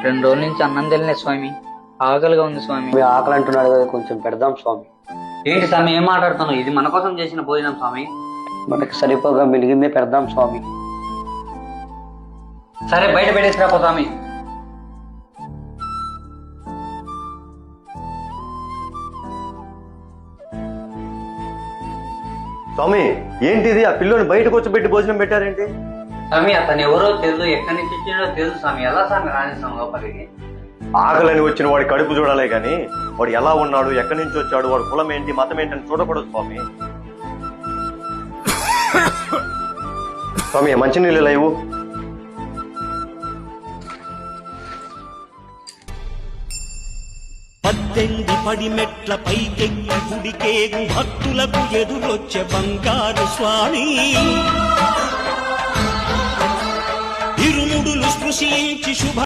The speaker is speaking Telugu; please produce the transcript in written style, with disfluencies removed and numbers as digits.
2 రోజుల నుంచి అన్నం తినలేదు స్వామి, ఆకలిగా ఉంది స్వామి. మీ ఆకలి అంటున్నాడు కదా, కొంచెం పెడదాం స్వామి. ఏంటి స్వామి ఏం మాట్లాడుతున్నావు? ఇది మన కోసం చేసిన భోజనం స్వామి. మనకి సరిపోగా మిలిగిందే పెడదాం స్వామి. సరే బయట పెట్టేసిరాపో స్వామి. స్వామి ఏంటిది? ఆ పిల్లోని బయటకు వచ్చి పెట్టి భోజనం పెట్టారేంటి? స్వామి అతను ఎవరో తెలుసు, ఎక్కడి నుంచి వచ్చిందో తెలుసు స్వామి. ఎలా స్వామి రాజేశ్వరం లోపలికి? ఆకలని వచ్చిన వాడి కడుపు చూడాలే గాని వాడు ఎలా ఉన్నాడు, ఎక్కడి నుంచి వచ్చాడు, వాడు కులం ఏంటి, మతం ఏంటి అని చూడకూడదు స్వామి. స్వామి మంచినీళ్ళు లేవు. పద్దెంది పడి మెట్ల పైకెక్కి గుడికేగు భక్తులకు ఎదురొచ్చే బంగారు స్వామి. ఇరుముడులు స్పృశించి శుభ